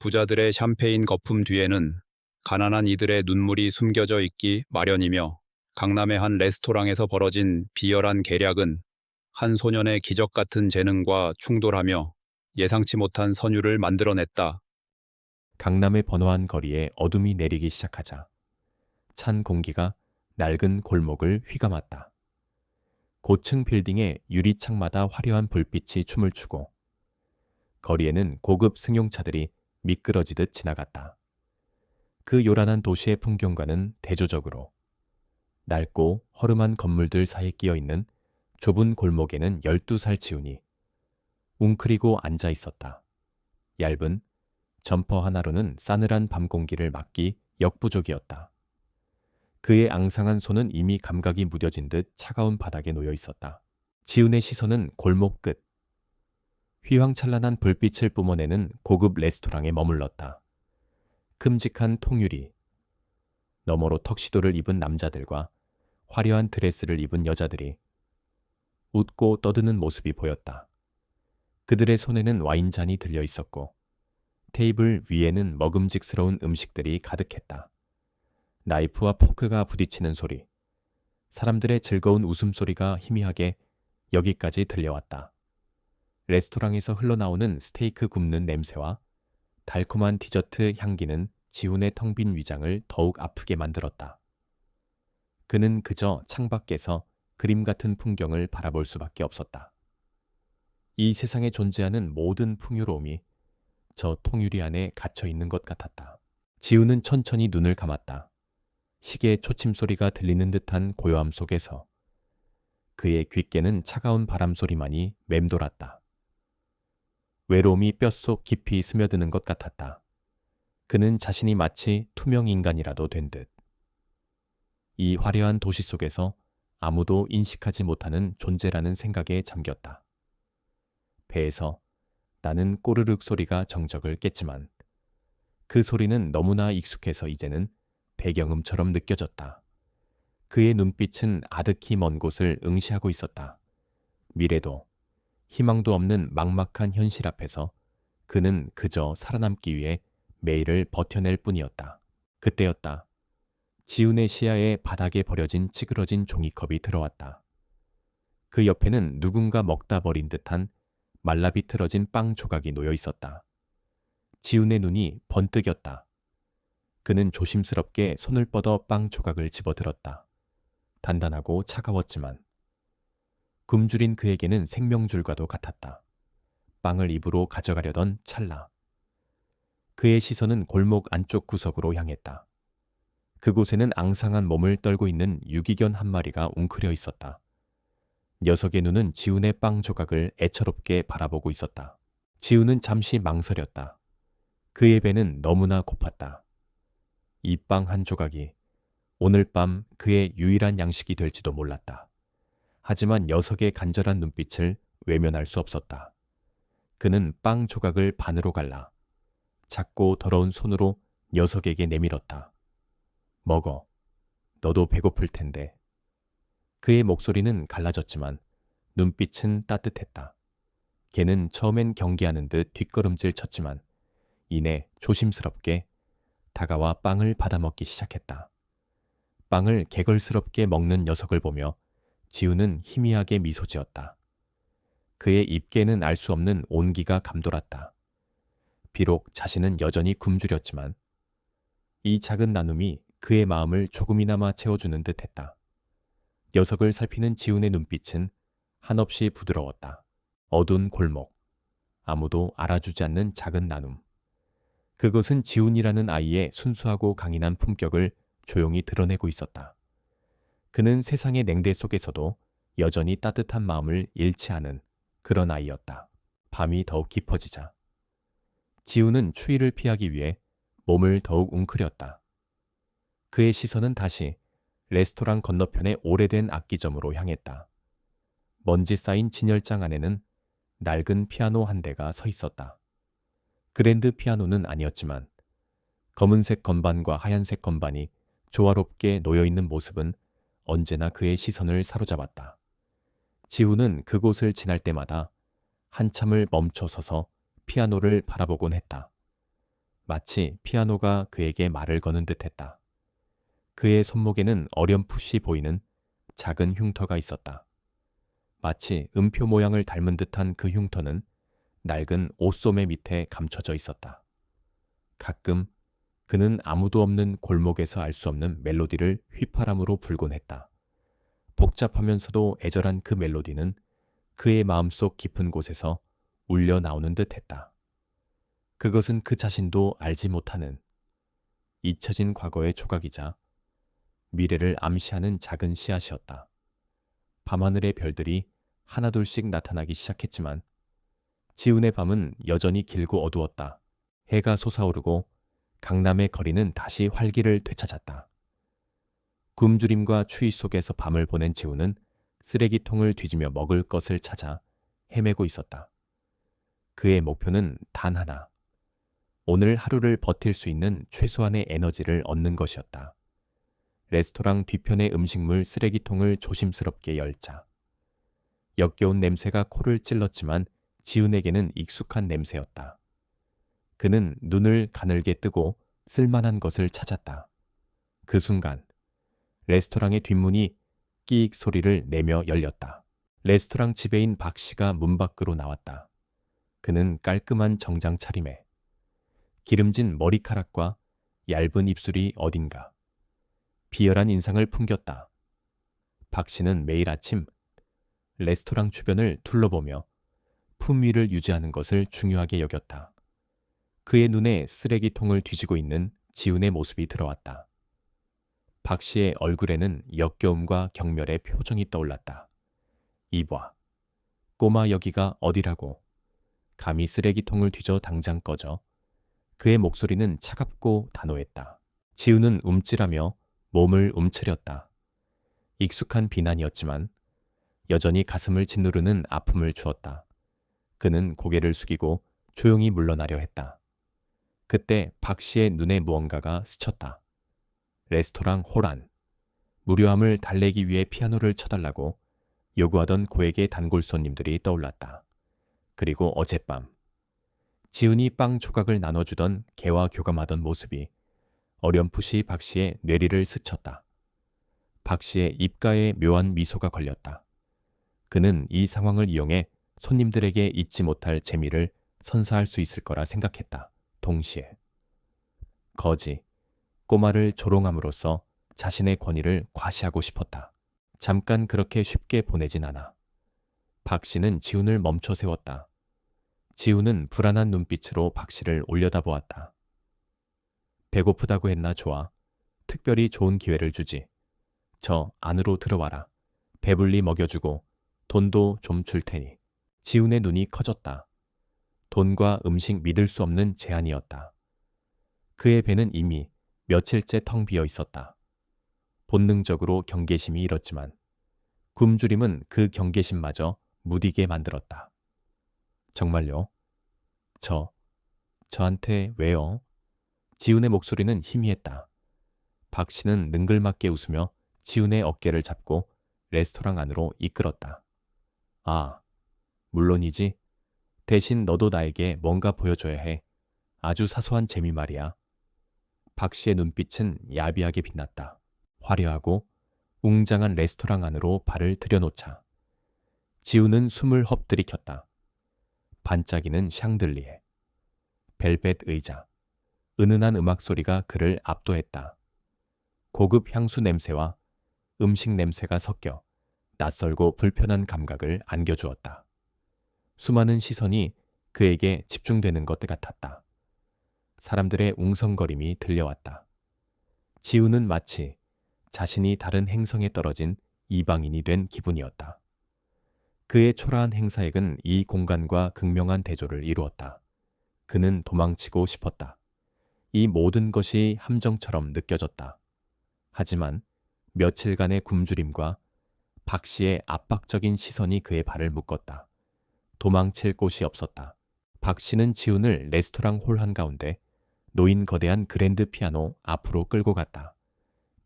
부자들의 샴페인 거품 뒤에는 가난한 이들의 눈물이 숨겨져 있기 마련이며, 강남의 한 레스토랑에서 벌어진 비열한 계략은 한 소년의 기적 같은 재능과 충돌하며 예상치 못한 선율을 만들어냈다. 강남의 번화한 거리에 어둠이 내리기 시작하자 찬 공기가 낡은 골목을 휘감았다. 고층 빌딩의 유리창마다 화려한 불빛이 춤을 추고 거리에는 고급 승용차들이 미끄러지듯 지나갔다. 그 요란한 도시의 풍경과는 대조적으로 낡고 허름한 건물들 사이에 끼어 있는 좁은 골목에는 12살 지훈이 웅크리고 앉아 있었다. 얇은 점퍼 하나로는 싸늘한 밤 공기를 막기 역부족이었다. 그의 앙상한 손은 이미 감각이 무뎌진 듯 차가운 바닥에 놓여 있었다. 지훈의 시선은 골목 끝, 휘황찬란한 불빛을 뿜어내는 고급 레스토랑에 머물렀다. 큼직한 통유리, 너머로 턱시도를 입은 남자들과 화려한 드레스를 입은 여자들이 웃고 떠드는 모습이 보였다. 그들의 손에는 와인잔이 들려 있었고 테이블 위에는 먹음직스러운 음식들이 가득했다. 나이프와 포크가 부딪히는 소리, 사람들의 즐거운 웃음소리가 희미하게 여기까지 들려왔다. 레스토랑에서 흘러나오는 스테이크 굽는 냄새와 달콤한 디저트 향기는 지훈의 텅 빈 위장을 더욱 아프게 만들었다. 그는 그저 창밖에서 그림 같은 풍경을 바라볼 수밖에 없었다. 이 세상에 존재하는 모든 풍요로움이 저 통유리 안에 갇혀 있는 것 같았다. 지훈은 천천히 눈을 감았다. 시계의 초침 소리가 들리는 듯한 고요함 속에서 그의 귓께는 차가운 바람 소리만이 맴돌았다. 외로움이 뼛속 깊이 스며드는 것 같았다. 그는 자신이 마치 투명 인간이라도 된 듯. 이 화려한 도시 속에서 아무도 인식하지 못하는 존재라는 생각에 잠겼다. 배에서 나는 꼬르륵 소리가 정적을 깼지만 그 소리는 너무나 익숙해서 이제는 배경음처럼 느껴졌다. 그의 눈빛은 아득히 먼 곳을 응시하고 있었다. 미래도 희망도 없는 막막한 현실 앞에서 그는 그저 살아남기 위해 매일을 버텨낼 뿐이었다. 그때였다. 지훈의 시야에 바닥에 버려진 찌그러진 종이컵이 들어왔다. 그 옆에는 누군가 먹다 버린 듯한 말라비틀어진 빵 조각이 놓여 있었다. 지훈의 눈이 번뜩였다. 그는 조심스럽게 손을 뻗어 빵 조각을 집어들었다. 단단하고 차가웠지만 굶주린 그에게는 생명줄과도 같았다. 빵을 입으로 가져가려던 찰나 그의 시선은 골목 안쪽 구석으로 향했다. 그곳에는 앙상한 몸을 떨고 있는 유기견 한 마리가 웅크려 있었다. 녀석의 눈은 지훈의 빵 조각을 애처롭게 바라보고 있었다. 지훈은 잠시 망설였다. 그의 배는 너무나 고팠다. 이 빵 한 조각이 오늘 밤 그의 유일한 양식이 될지도 몰랐다. 하지만 녀석의 간절한 눈빛을 외면할 수 없었다. 그는 빵 조각을 반으로 갈라 작고 더러운 손으로 녀석에게 내밀었다. 먹어. 너도 배고플 텐데. 그의 목소리는 갈라졌지만 눈빛은 따뜻했다. 걔는 처음엔 경계하는 듯 뒷걸음질 쳤지만 이내 조심스럽게 다가와 빵을 받아먹기 시작했다. 빵을 개걸스럽게 먹는 녀석을 보며 지훈은 희미하게 미소 지었다. 그의 입계는 알 수 없는 온기가 감돌았다. 비록 자신은 여전히 굶주렸지만 이 작은 나눔이 그의 마음을 조금이나마 채워주는 듯했다. 녀석을 살피는 지훈의 눈빛은 한없이 부드러웠다. 어두운 골목, 아무도 알아주지 않는 작은 나눔. 그것은 지훈이라는 아이의 순수하고 강인한 품격을 조용히 드러내고 있었다. 그는 세상의 냉대 속에서도 여전히 따뜻한 마음을 잃지 않은 그런 아이였다. 밤이 더욱 깊어지자 지훈은 추위를 피하기 위해 몸을 더욱 웅크렸다. 그의 시선은 다시 레스토랑 건너편의 오래된 악기점으로 향했다. 먼지 쌓인 진열장 안에는 낡은 피아노 한 대가 서 있었다. 그랜드 피아노는 아니었지만 검은색 건반과 하얀색 건반이 조화롭게 놓여있는 모습은 언제나 그의 시선을 사로잡았다. 지훈은 그곳을 지날 때마다 한참을 멈춰 서서 피아노를 바라보곤 했다. 마치 피아노가 그에게 말을 거는 듯했다. 그의 손목에는 어렴풋이 보이는 작은 흉터가 있었다. 마치 음표 모양을 닮은 듯한 그 흉터는 낡은 옷소매 밑에 감춰져 있었다. 가끔 그는 아무도 없는 골목에서 알 수 없는 멜로디를 휘파람으로 불곤 했다. 복잡하면서도 애절한 그 멜로디는 그의 마음속 깊은 곳에서 울려 나오는 듯 했다. 그것은 그 자신도 알지 못하는 잊혀진 과거의 조각이자 미래를 암시하는 작은 씨앗이었다. 밤하늘의 별들이 하나둘씩 나타나기 시작했지만 지훈의 밤은 여전히 길고 어두웠다. 해가 솟아오르고 강남의 거리는 다시 활기를 되찾았다. 굶주림과 추위 속에서 밤을 보낸 지훈은 쓰레기통을 뒤지며 먹을 것을 찾아 헤매고 있었다. 그의 목표는 단 하나. 오늘 하루를 버틸 수 있는 최소한의 에너지를 얻는 것이었다. 레스토랑 뒤편의 음식물 쓰레기통을 조심스럽게 열자. 역겨운 냄새가 코를 찔렀지만 지훈에게는 익숙한 냄새였다. 그는 눈을 가늘게 뜨고 쓸만한 것을 찾았다. 그 순간 레스토랑의 뒷문이 끼익 소리를 내며 열렸다. 레스토랑 지배인 박 씨가 문 밖으로 나왔다. 그는 깔끔한 정장 차림에 기름진 머리카락과 얇은 입술이 어딘가 비열한 인상을 풍겼다. 박 씨는 매일 아침 레스토랑 주변을 둘러보며 품위를 유지하는 것을 중요하게 여겼다. 그의 눈에 쓰레기통을 뒤지고 있는 지훈의 모습이 들어왔다. 박 씨의 얼굴에는 역겨움과 경멸의 표정이 떠올랐다. 이봐, 꼬마 여기가 어디라고. 감히 쓰레기통을 뒤져 당장 꺼져. 그의 목소리는 차갑고 단호했다. 지훈은 움찔하며 몸을 움츠렸다. 익숙한 비난이었지만 여전히 가슴을 짓누르는 아픔을 주었다. 그는 고개를 숙이고 조용히 물러나려 했다. 그때 박 씨의 눈에 무언가가 스쳤다. 레스토랑 홀 안. 무료함을 달래기 위해 피아노를 쳐달라고 요구하던 고액의 단골 손님들이 떠올랐다. 그리고 어젯밤 지훈이 빵 조각을 나눠주던 개와 교감하던 모습이 어렴풋이 박 씨의 뇌리를 스쳤다. 박 씨의 입가에 묘한 미소가 걸렸다. 그는 이 상황을 이용해 손님들에게 잊지 못할 재미를 선사할 수 있을 거라 생각했다. 동시에 거지, 꼬마를 조롱함으로써 자신의 권위를 과시하고 싶었다. 잠깐 그렇게 쉽게 보내진 않아. 박 씨는 지훈을 멈춰 세웠다. 지훈은 불안한 눈빛으로 박 씨를 올려다보았다. 배고프다고 했나 좋아. 특별히 좋은 기회를 주지. 저 안으로 들어와라. 배불리 먹여주고 돈도 좀 줄 테니. 지훈의 눈이 커졌다. 돈과 음식 믿을 수 없는 제안이었다. 그의 배는 이미 며칠째 텅 비어 있었다. 본능적으로 경계심이 일었지만 굶주림은 그 경계심마저 무디게 만들었다. 정말요? 저한테 왜요? 지훈의 목소리는 희미했다. 박 씨는 능글맞게 웃으며 지훈의 어깨를 잡고 레스토랑 안으로 이끌었다. 아, 물론이지. 대신 너도 나에게 뭔가 보여줘야 해. 아주 사소한 재미 말이야. 박 씨의 눈빛은 야비하게 빛났다. 화려하고 웅장한 레스토랑 안으로 발을 들여놓자 지훈은 숨을 헛들이켰다. 반짝이는 샹들리에, 벨벳 의자, 은은한 음악 소리가 그를 압도했다. 고급 향수 냄새와 음식 냄새가 섞여 낯설고 불편한 감각을 안겨주었다. 수많은 시선이 그에게 집중되는 것 같았다. 사람들의 웅성거림이 들려왔다. 지훈은 마치 자신이 다른 행성에 떨어진 이방인이 된 기분이었다. 그의 초라한 행사액은 이 공간과 극명한 대조를 이루었다. 그는 도망치고 싶었다. 이 모든 것이 함정처럼 느껴졌다. 하지만 며칠간의 굶주림과 박 씨의 압박적인 시선이 그의 발을 묶었다. 도망칠 곳이 없었다. 박 씨는 지훈을 레스토랑 홀 한가운데 놓인 거대한 그랜드 피아노 앞으로 끌고 갔다.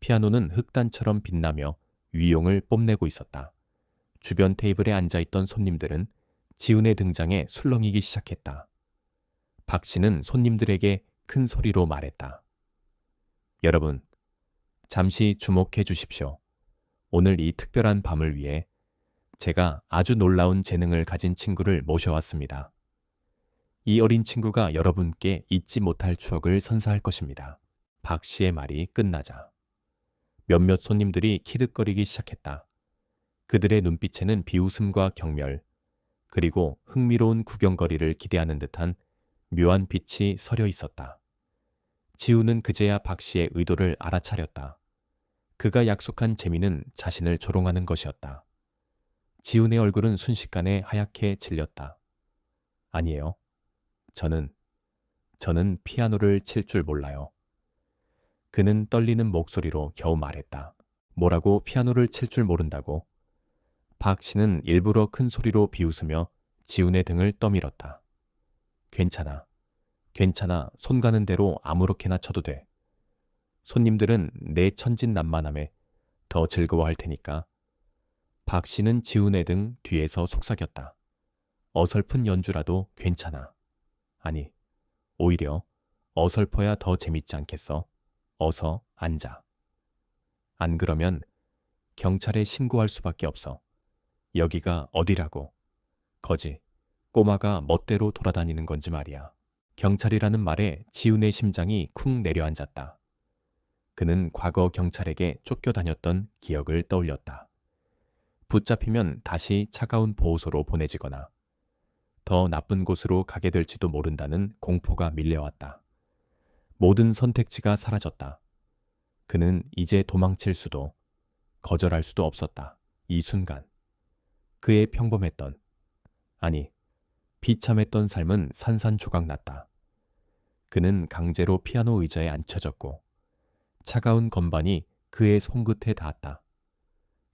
피아노는 흑단처럼 빛나며 위용을 뽐내고 있었다. 주변 테이블에 앉아있던 손님들은 지훈의 등장에 술렁이기 시작했다. 박 씨는 손님들에게 큰 소리로 말했다. 여러분, 잠시 주목해 주십시오. 오늘 이 특별한 밤을 위해 제가 아주 놀라운 재능을 가진 친구를 모셔왔습니다. 이 어린 친구가 여러분께 잊지 못할 추억을 선사할 것입니다. 박 씨의 말이 끝나자 몇몇 손님들이 키득거리기 시작했다. 그들의 눈빛에는 비웃음과 경멸, 그리고 흥미로운 구경거리를 기대하는 듯한 묘한 빛이 서려 있었다. 지우는 그제야 박 씨의 의도를 알아차렸다. 그가 약속한 재미는 자신을 조롱하는 것이었다. 지훈의 얼굴은 순식간에 하얗게 질렸다. 아니에요. 저는 피아노를 칠 줄 몰라요. 그는 떨리는 목소리로 겨우 말했다. 뭐라고 피아노를 칠 줄 모른다고? 박 씨는 일부러 큰 소리로 비웃으며 지훈의 등을 떠밀었다. 괜찮아. 손 가는 대로 아무렇게나 쳐도 돼. 손님들은 내 천진난만함에 더 즐거워할 테니까. 박 씨는 지훈의 등 뒤에서 속삭였다. 어설픈 연주라도 괜찮아. 아니, 오히려 어설퍼야 더 재밌지 않겠어? 어서 앉아. 안 그러면 경찰에 신고할 수밖에 없어. 여기가 어디라고? 거지, 꼬마가 멋대로 돌아다니는 건지 말이야. 경찰이라는 말에 지훈의 심장이 쿵 내려앉았다. 그는 과거 경찰에게 쫓겨다녔던 기억을 떠올렸다. 붙잡히면 다시 차가운 보호소로 보내지거나 더 나쁜 곳으로 가게 될지도 모른다는 공포가 밀려왔다. 모든 선택지가 사라졌다. 그는 이제 도망칠 수도 거절할 수도 없었다. 이 순간 그의 평범했던, 아니 비참했던 삶은 산산조각 났다. 그는 강제로 피아노 의자에 앉혀졌고 차가운 건반이 그의 손끝에 닿았다.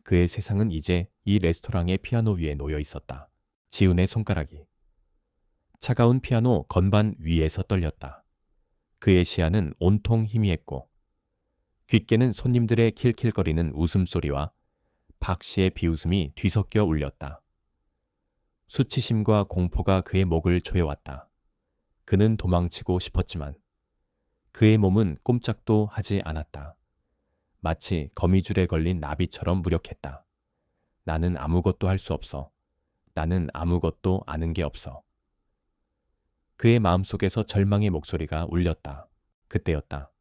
그의 세상은 이제 이 레스토랑의 피아노 위에 놓여 있었다. 지훈의 손가락이 차가운 피아노 건반 위에서 떨렸다. 그의 시야는 온통 희미했고 귓게는 손님들의 킬킬거리는 웃음소리와 박 씨의 비웃음이 뒤섞여 울렸다. 수치심과 공포가 그의 목을 조여왔다. 그는 도망치고 싶었지만 그의 몸은 꼼짝도 하지 않았다. 마치 거미줄에 걸린 나비처럼 무력했다. 나는 아무것도 할 수 없어. 나는 아무것도 아는 게 없어. 그의 마음속에서 절망의 목소리가 울렸다. 그때였다.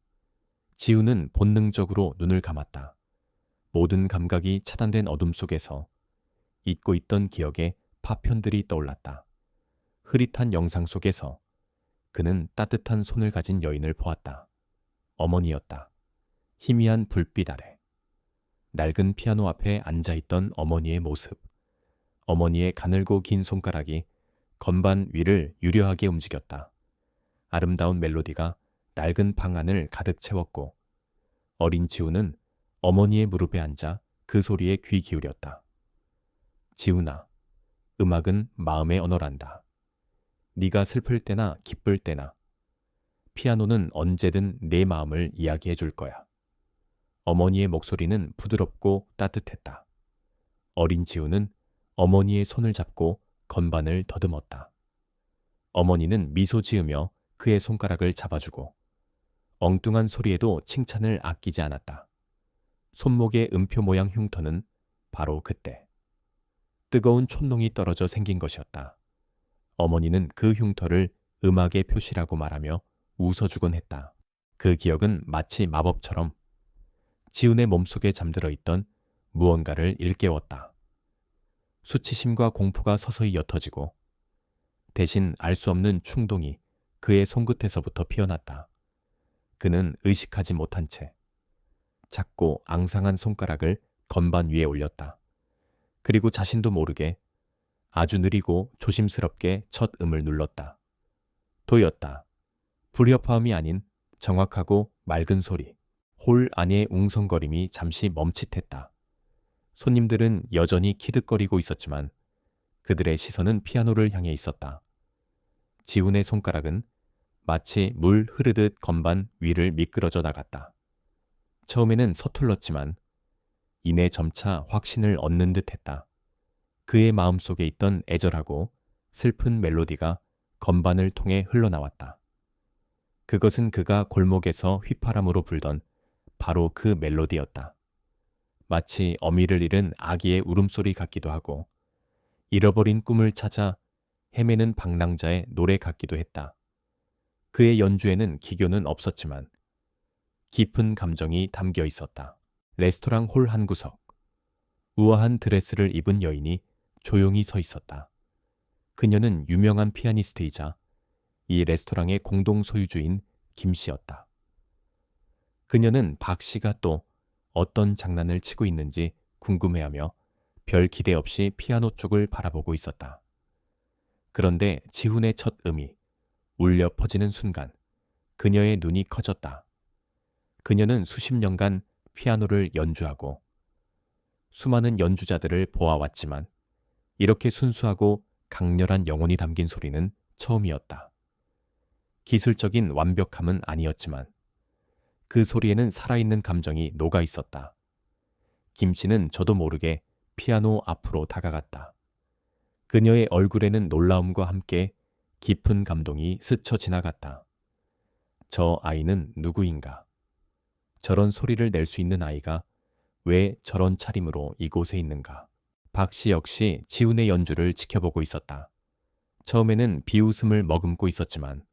지훈은 본능적으로 눈을 감았다. 모든 감각이 차단된 어둠 속에서 잊고 있던 기억의 파편들이 떠올랐다. 흐릿한 영상 속에서 그는 따뜻한 손을 가진 여인을 보았다. 어머니였다. 희미한 불빛 아래 낡은 피아노 앞에 앉아있던 어머니의 모습. 어머니의 가늘고 긴 손가락이 건반 위를 유려하게 움직였다. 아름다운 멜로디가 낡은 방 안을 가득 채웠고 어린 지훈은 어머니의 무릎에 앉아 그 소리에 귀 기울였다. 지훈아, 음악은 마음의 언어란다. 네가 슬플 때나 기쁠 때나 피아노는 언제든 내 마음을 이야기해 줄 거야. 어머니의 목소리는 부드럽고 따뜻했다. 어린 지훈은 어머니의 손을 잡고 건반을 더듬었다. 어머니는 미소 지으며 그의 손가락을 잡아주고 엉뚱한 소리에도 칭찬을 아끼지 않았다. 손목의 음표 모양 흉터는 바로 그때 뜨거운 촛농이 떨어져 생긴 것이었다. 어머니는 그 흉터를 음악의 표시라고 말하며 웃어주곤 했다. 그 기억은 마치 마법처럼 지훈의 몸속에 잠들어 있던 무언가를 일깨웠다. 수치심과 공포가 서서히 옅어지고 대신 알 수 없는 충동이 그의 손끝에서부터 피어났다. 그는 의식하지 못한 채 작고 앙상한 손가락을 건반 위에 올렸다. 그리고 자신도 모르게 아주 느리고 조심스럽게 첫 음을 눌렀다. 도였다. 불협화음이 아닌 정확하고 맑은 소리. 홀 안의 웅성거림이 잠시 멈칫했다. 손님들은 여전히 키득거리고 있었지만 그들의 시선은 피아노를 향해 있었다. 지훈의 손가락은 마치 물 흐르듯 건반 위를 미끄러져 나갔다. 처음에는 서툴렀지만 이내 점차 확신을 얻는 듯했다. 그의 마음속에 있던 애절하고 슬픈 멜로디가 건반을 통해 흘러나왔다. 그것은 그가 골목에서 휘파람으로 불던 바로 그 멜로디였다. 마치 어미를 잃은 아기의 울음소리 같기도 하고 잃어버린 꿈을 찾아 헤매는 방랑자의 노래 같기도 했다. 그의 연주에는 기교는 없었지만 깊은 감정이 담겨 있었다. 레스토랑 홀 한 구석. 우아한 드레스를 입은 여인이 조용히 서 있었다. 그녀는 유명한 피아니스트이자 이 레스토랑의 공동 소유주인 김 씨였다. 그녀는 박 씨가 또 어떤 장난을 치고 있는지 궁금해하며 별 기대 없이 피아노 쪽을 바라보고 있었다. 그런데 지훈의 첫 음이 울려 퍼지는 순간 그녀의 눈이 커졌다. 그녀는 수십 년간 피아노를 연주하고 수많은 연주자들을 보아왔지만 이렇게 순수하고 강렬한 영혼이 담긴 소리는 처음이었다. 기술적인 완벽함은 아니었지만 그 소리에는 살아있는 감정이 녹아 있었다. 김 씨는 저도 모르게 피아노 앞으로 다가갔다. 그녀의 얼굴에는 놀라움과 함께 깊은 감동이 스쳐 지나갔다. 저 아이는 누구인가? 저런 소리를 낼 수 있는 아이가 왜 저런 차림으로 이곳에 있는가? 박 씨 역시 지훈의 연주를 지켜보고 있었다. 처음에는 비웃음을 머금고 있었지만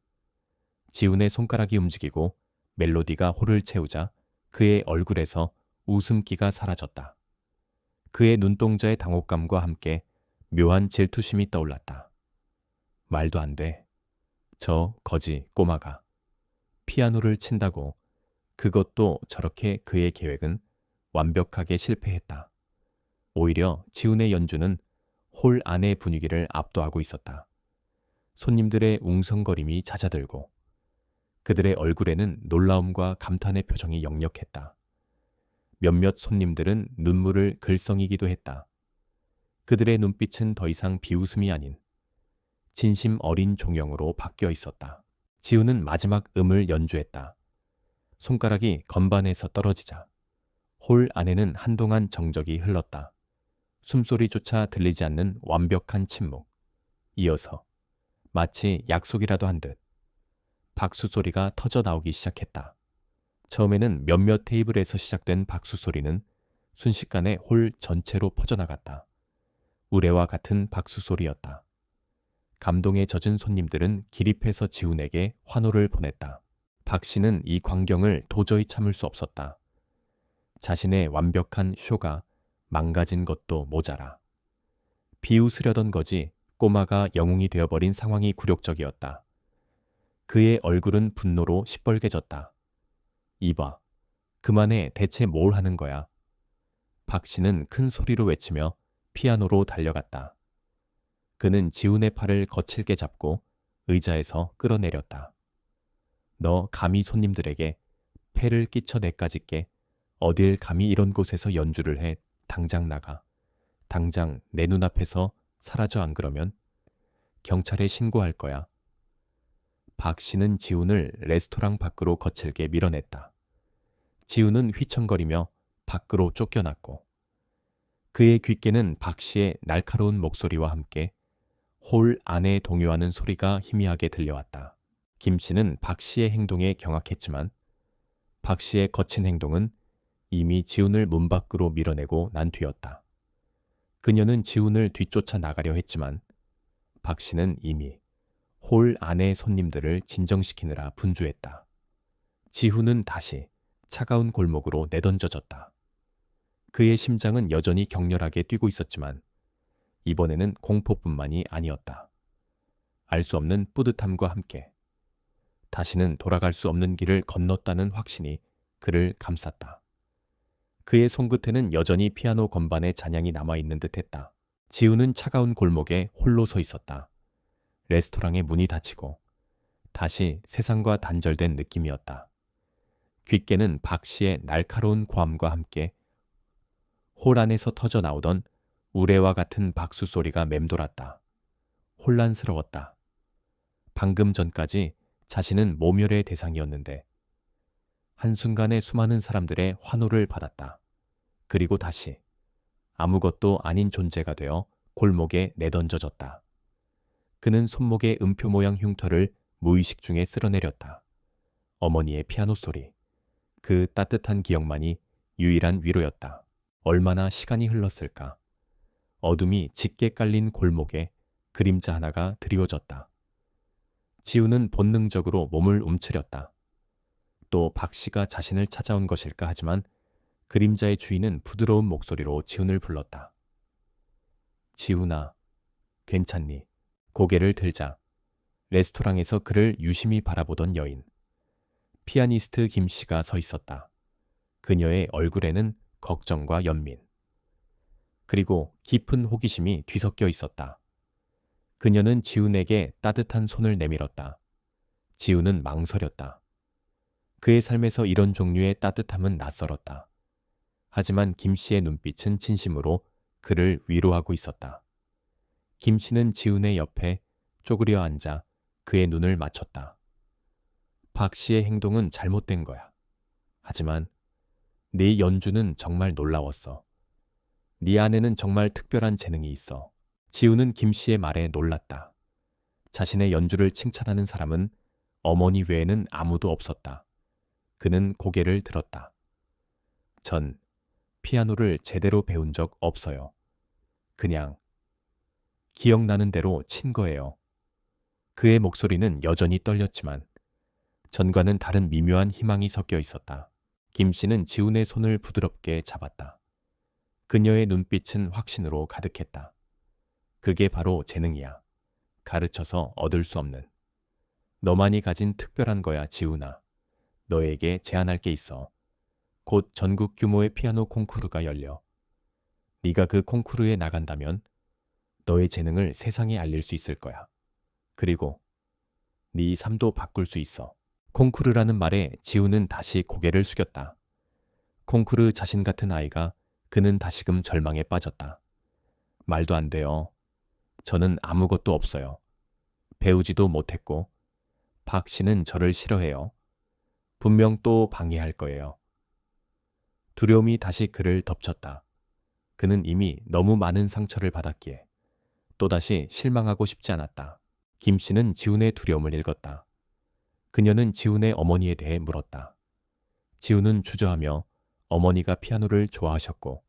지훈의 손가락이 움직이고 멜로디가 홀을 채우자 그의 얼굴에서 웃음기가 사라졌다. 그의 눈동자의 당혹감과 함께 묘한 질투심이 떠올랐다. 말도 안 돼. 저 거지 꼬마가 피아노를 친다고 그것도 저렇게 그의 계획은 완벽하게 실패했다. 오히려 지훈의 연주는 홀 안의 분위기를 압도하고 있었다. 손님들의 웅성거림이 잦아들고 그들의 얼굴에는 놀라움과 감탄의 표정이 역력했다. 몇몇 손님들은 눈물을 글썽이기도 했다. 그들의 눈빛은 더 이상 비웃음이 아닌 진심 어린 종영으로 바뀌어 있었다. 지훈은 마지막 음을 연주했다. 손가락이 건반에서 떨어지자 홀 안에는 한동안 정적이 흘렀다. 숨소리조차 들리지 않는 완벽한 침묵. 이어서 마치 약속이라도 한 듯 박수 소리가 터져 나오기 시작했다. 처음에는 몇몇 테이블에서 시작된 박수 소리는 순식간에 홀 전체로 퍼져나갔다. 우레와 같은 박수 소리였다. 감동에 젖은 손님들은 기립해서 지훈에게 환호를 보냈다. 박 씨는 이 광경을 도저히 참을 수 없었다. 자신의 완벽한 쇼가 망가진 것도 모자라. 비웃으려던 거지 꼬마가 영웅이 되어버린 상황이 굴욕적이었다. 그의 얼굴은 분노로 시뻘개졌다. 이봐, 그만해. 대체 뭘 하는 거야? 박 씨는 큰 소리로 외치며 피아노로 달려갔다. 그는 지훈의 팔을 거칠게 잡고 의자에서 끌어내렸다. 너 감히 손님들에게 폐를 끼쳐 내까지 깨 어딜 감히 이런 곳에서 연주를 해. 당장 나가. 당장 내 눈앞에서 사라져. 안 그러면 경찰에 신고할 거야. 박 씨는 지훈을 레스토랑 밖으로 거칠게 밀어냈다. 지훈은 휘청거리며 밖으로 쫓겨났고 그의 귓께는 박 씨의 날카로운 목소리와 함께 홀 안에 동요하는 소리가 희미하게 들려왔다. 김 씨는 박 씨의 행동에 경악했지만 박 씨의 거친 행동은 이미 지훈을 문 밖으로 밀어내고 난 뒤였다. 그녀는 지훈을 뒤쫓아 나가려 했지만 박 씨는 이미 홀 안의 손님들을 진정시키느라 분주했다. 지훈은 다시 차가운 골목으로 내던져졌다. 그의 심장은 여전히 격렬하게 뛰고 있었지만 이번에는 공포뿐만이 아니었다. 알 수 없는 뿌듯함과 함께 다시는 돌아갈 수 없는 길을 건넜다는 확신이 그를 감쌌다. 그의 손끝에는 여전히 피아노 건반의 잔향이 남아있는 듯했다. 지훈은 차가운 골목에 홀로 서 있었다. 레스토랑의 문이 닫히고 다시 세상과 단절된 느낌이었다. 귓께는 박 씨의 날카로운 고함과 함께 홀 안에서 터져 나오던 우레와 같은 박수 소리가 맴돌았다. 혼란스러웠다. 방금 전까지 자신은 모멸의 대상이었는데 한순간에 수많은 사람들의 환호를 받았다. 그리고 다시 아무것도 아닌 존재가 되어 골목에 내던져졌다. 그는 손목의 음표 모양 흉터를 무의식 중에 쓸어내렸다. 어머니의 피아노 소리, 그 따뜻한 기억만이 유일한 위로였다. 얼마나 시간이 흘렀을까. 어둠이 짙게 깔린 골목에 그림자 하나가 드리워졌다. 지우는 본능적으로 몸을 움츠렸다. 또 박 씨가 자신을 찾아온 것일까 하지만 그림자의 주인은 부드러운 목소리로 지훈을 불렀다. 지훈아, 괜찮니? 고개를 들자 레스토랑에서 그를 유심히 바라보던 여인, 피아니스트 김 씨가 서 있었다. 그녀의 얼굴에는 걱정과 연민, 그리고 깊은 호기심이 뒤섞여 있었다. 그녀는 지훈에게 따뜻한 손을 내밀었다. 지훈은 망설였다. 그의 삶에서 이런 종류의 따뜻함은 낯설었다. 하지만 김 씨의 눈빛은 진심으로 그를 위로하고 있었다. 김 씨는 지훈의 옆에 쪼그려 앉아 그의 눈을 맞췄다. 박 씨의 행동은 잘못된 거야. 하지만 네 연주는 정말 놀라웠어. 네 안에는 정말 특별한 재능이 있어. 지훈은 김 씨의 말에 놀랐다. 자신의 연주를 칭찬하는 사람은 어머니 외에는 아무도 없었다. 그는 고개를 들었다. 전 피아노를 제대로 배운 적 없어요. 그냥 기억나는 대로 친 거예요. 그의 목소리는 여전히 떨렸지만 전과는 다른 미묘한 희망이 섞여 있었다. 김 씨는 지훈의 손을 부드럽게 잡았다. 그녀의 눈빛은 확신으로 가득했다. 그게 바로 재능이야. 가르쳐서 얻을 수 없는. 너만이 가진 특별한 거야, 지훈아. 너에게 제안할 게 있어. 곧 전국 규모의 피아노 콩쿠르가 열려. 네가 그 콩쿠르에 나간다면 너의 재능을 세상에 알릴 수 있을 거야. 그리고 네 삶도 바꿀 수 있어. 콩쿠르라는 말에 지훈은 다시 고개를 숙였다. 콩쿠르 자신 같은 아이가 그는 다시금 절망에 빠졌다. 말도 안 돼요. 저는 아무것도 없어요. 배우지도 못했고 박 씨는 저를 싫어해요. 분명 또 방해할 거예요. 두려움이 다시 그를 덮쳤다. 그는 이미 너무 많은 상처를 받았기에 또다시 실망하고 싶지 않았다. 김 씨는 지훈의 두려움을 읽었다. 그녀는 지훈의 어머니에 대해 물었다. 지훈은 주저하며 어머니가 피아노를 좋아하셨고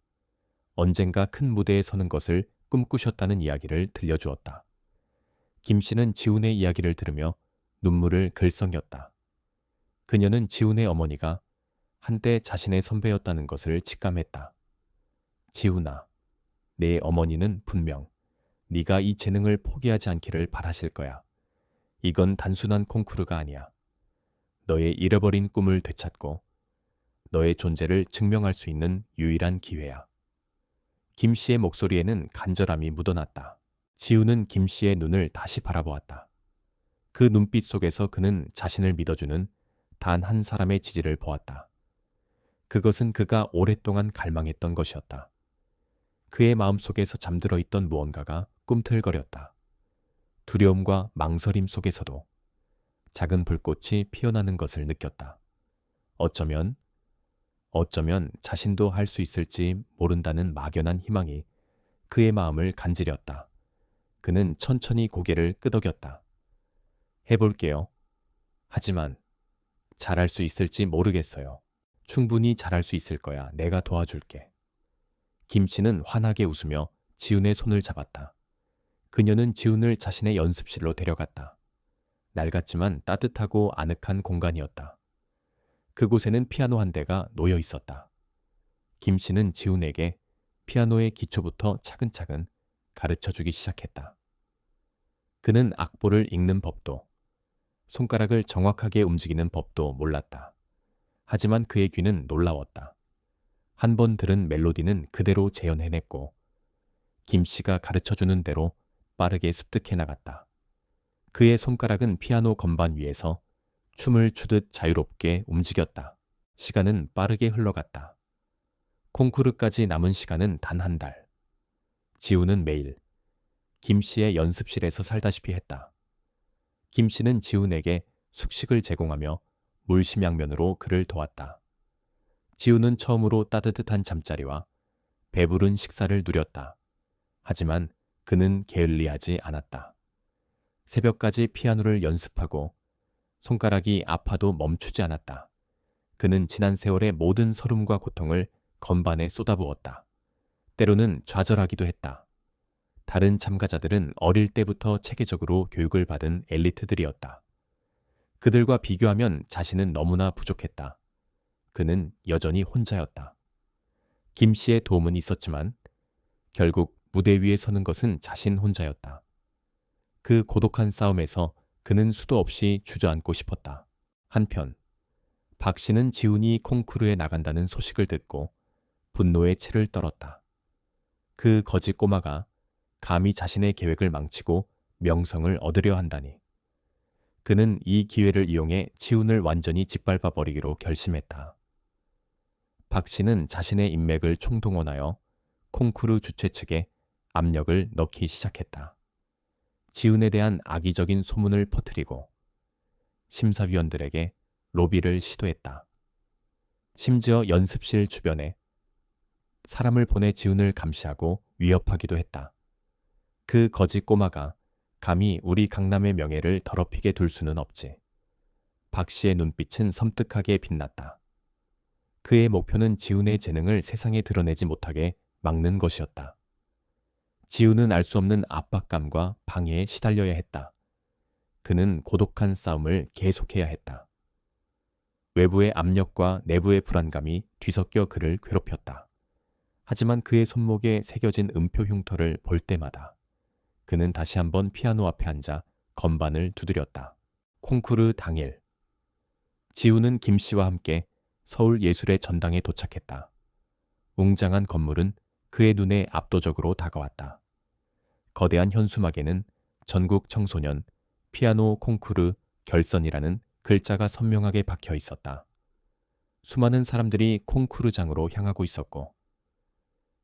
언젠가 큰 무대에 서는 것을 꿈꾸셨다는 이야기를 들려주었다. 김 씨는 지훈의 이야기를 들으며 눈물을 글썽였다. 그녀는 지훈의 어머니가 한때 자신의 선배였다는 것을 직감했다. 지훈아, 내 어머니는 분명 네가 이 재능을 포기하지 않기를 바라실 거야. 이건 단순한 콩쿠르가 아니야. 너의 잃어버린 꿈을 되찾고 너의 존재를 증명할 수 있는 유일한 기회야. 김 씨의 목소리에는 간절함이 묻어났다. 지훈은 김 씨의 눈을 다시 바라보았다. 그 눈빛 속에서 그는 자신을 믿어주는 단 한 사람의 지지를 보았다. 그것은 그가 오랫동안 갈망했던 것이었다. 그의 마음속에서 잠들어 있던 무언가가 꿈틀거렸다. 두려움과 망설임 속에서도 작은 불꽃이 피어나는 것을 느꼈다. 어쩌면 자신도 할 수 있을지 모른다는 막연한 희망이 그의 마음을 간지렸다. 그는 천천히 고개를 끄덕였다. 해볼게요. 하지만 잘할 수 있을지 모르겠어요. 충분히 잘할 수 있을 거야. 내가 도와줄게. 김 씨는 환하게 웃으며 지훈의 손을 잡았다. 그녀는 지훈을 자신의 연습실로 데려갔다. 낡았지만 따뜻하고 아늑한 공간이었다. 그곳에는 피아노 한 대가 놓여 있었다. 김 씨는 지훈에게 피아노의 기초부터 차근차근 가르쳐주기 시작했다. 그는 악보를 읽는 법도, 손가락을 정확하게 움직이는 법도 몰랐다. 하지만 그의 귀는 놀라웠다. 한 번 들은 멜로디는 그대로 재현해냈고 김 씨가 가르쳐주는 대로 빠르게 습득해 나갔다. 그의 손가락은 피아노 건반 위에서 춤을 추듯 자유롭게 움직였다. 시간은 빠르게 흘러갔다. 콩쿠르까지 남은 시간은 단 한 달. 지훈은 매일 김 씨의 연습실에서 살다시피 했다. 김 씨는 지훈에게 숙식을 제공하며 물심양면으로 그를 도왔다. 지훈은 처음으로 따뜻한 잠자리와 배부른 식사를 누렸다. 하지만 그는 게을리하지 않았다. 새벽까지 피아노를 연습하고 손가락이 아파도 멈추지 않았다. 그는 지난 세월의 모든 서름과 고통을 건반에 쏟아부었다. 때로는 좌절하기도 했다. 다른 참가자들은 어릴 때부터 체계적으로 교육을 받은 엘리트들이었다. 그들과 비교하면 자신은 너무나 부족했다. 그는 여전히 혼자였다. 김 씨의 도움은 있었지만 결국 무대 위에 서는 것은 자신 혼자였다. 그 고독한 싸움에서 그는 수도 없이 주저앉고 싶었다. 한편 박 씨는 지훈이 콩쿠르에 나간다는 소식을 듣고 분노의 치를 떨었다. 그 거지 꼬마가 감히 자신의 계획을 망치고 명성을 얻으려 한다니. 그는 이 기회를 이용해 지훈을 완전히 짓밟아 버리기로 결심했다. 박 씨는 자신의 인맥을 총동원하여 콩쿠르 주최 측에 압력을 넣기 시작했다. 지훈에 대한 악의적인 소문을 퍼뜨리고 심사위원들에게 로비를 시도했다. 심지어 연습실 주변에 사람을 보내 지훈을 감시하고 위협하기도 했다. 그 거지 꼬마가 감히 우리 강남의 명예를 더럽히게 둘 수는 없지. 박 씨의 눈빛은 섬뜩하게 빛났다. 그의 목표는 지훈의 재능을 세상에 드러내지 못하게 막는 것이었다. 지훈은 알 수 없는 압박감과 방해에 시달려야 했다. 그는 고독한 싸움을 계속해야 했다. 외부의 압력과 내부의 불안감이 뒤섞여 그를 괴롭혔다. 하지만 그의 손목에 새겨진 음표 흉터를 볼 때마다 그는 다시 한번 피아노 앞에 앉아 건반을 두드렸다. 콩쿠르 당일, 지훈은 김 씨와 함께 서울예술의 전당에 도착했다. 웅장한 건물은 그의 눈에 압도적으로 다가왔다. 거대한 현수막에는 전국 청소년 피아노 콩쿠르 결선이라는 글자가 선명하게 박혀 있었다. 수많은 사람들이 콩쿠르장으로 향하고 있었고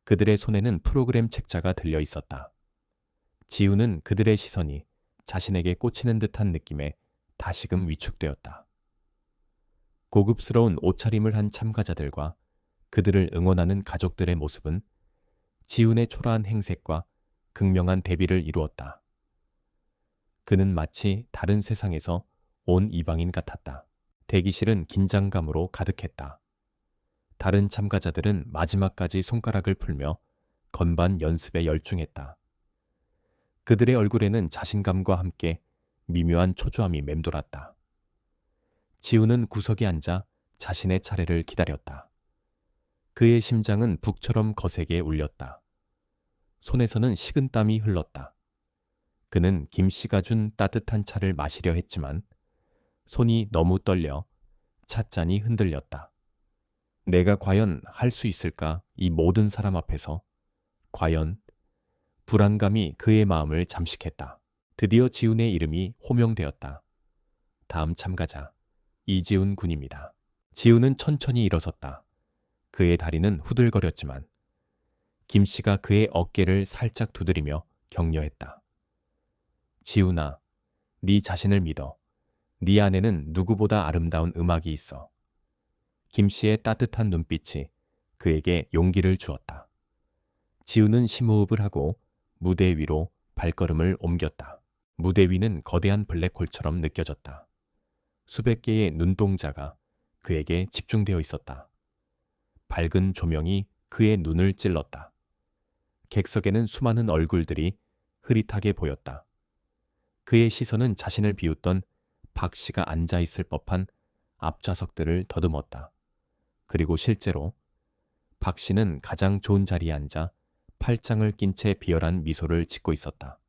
그들의 손에는 프로그램 책자가 들려 있었다. 지훈은 그들의 시선이 자신에게 꽂히는 듯한 느낌에 다시금 위축되었다. 고급스러운 옷차림을 한 참가자들과 그들을 응원하는 가족들의 모습은 지훈의 초라한 행색과 극명한 대비를 이루었다. 그는 마치 다른 세상에서 온 이방인 같았다. 대기실은 긴장감으로 가득했다. 다른 참가자들은 마지막까지 손가락을 풀며 건반 연습에 열중했다. 그들의 얼굴에는 자신감과 함께 미묘한 초조함이 맴돌았다. 지훈은 구석에 앉아 자신의 차례를 기다렸다. 그의 심장은 북처럼 거세게 울렸다. 손에서는 식은땀이 흘렀다. 그는 김 씨가 준 따뜻한 차를 마시려 했지만 손이 너무 떨려 찻잔이 흔들렸다. 내가 과연 할 수 있을까? 이 모든 사람 앞에서. 과연. 불안감이 그의 마음을 잠식했다. 드디어 지훈의 이름이 호명되었다. 다음 참가자, 이지훈 군입니다. 지훈은 천천히 일어섰다. 그의 다리는 후들거렸지만 김 씨가 그의 어깨를 살짝 두드리며 격려했다. 지훈아, 네 자신을 믿어. 네 안에는 누구보다 아름다운 음악이 있어. 김 씨의 따뜻한 눈빛이 그에게 용기를 주었다. 지훈은 심호흡을 하고 무대 위로 발걸음을 옮겼다. 무대 위는 거대한 블랙홀처럼 느껴졌다. 수백 개의 눈동자가 그에게 집중되어 있었다. 밝은 조명이 그의 눈을 찔렀다. 객석에는 수많은 얼굴들이 흐릿하게 보였다. 그의 시선은 자신을 비웃던 박 씨가 앉아 있을 법한 앞좌석들을 더듬었다. 그리고 실제로 박 씨는 가장 좋은 자리에 앉아 팔짱을 낀 채 비열한 미소를 짓고 있었다.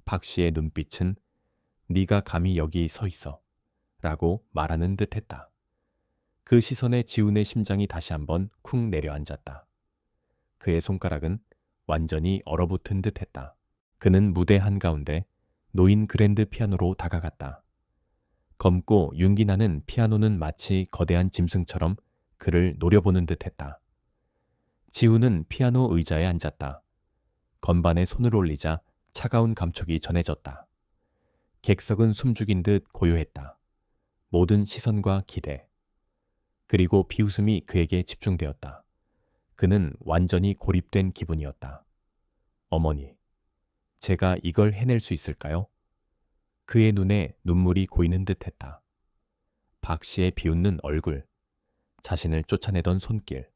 박 씨의 눈빛은 네가 감히 여기 서 있어 라고 말하는 듯했다. 그 시선에 지훈의 심장이 다시 한번 쿵 내려앉았다. 그의 손가락은 완전히 얼어붙은 듯했다. 그는 무대 한가운데 놓인 그랜드 피아노로 다가갔다. 검고 윤기 나는 피아노는 마치 거대한 짐승처럼 그를 노려보는 듯했다. 지훈은 피아노 의자에 앉았다. 건반에 손을 올리자 차가운 감촉이 전해졌다. 객석은 숨죽인 듯 고요했다. 모든 시선과 기대, 그리고 비웃음이 그에게 집중되었다. 그는 완전히 고립된 기분이었다. 어머니, 제가 이걸 해낼 수 있을까요? 그의 눈에 눈물이 고이는 듯했다. 박 씨의 비웃는 얼굴, 자신을 쫓아내던 손길,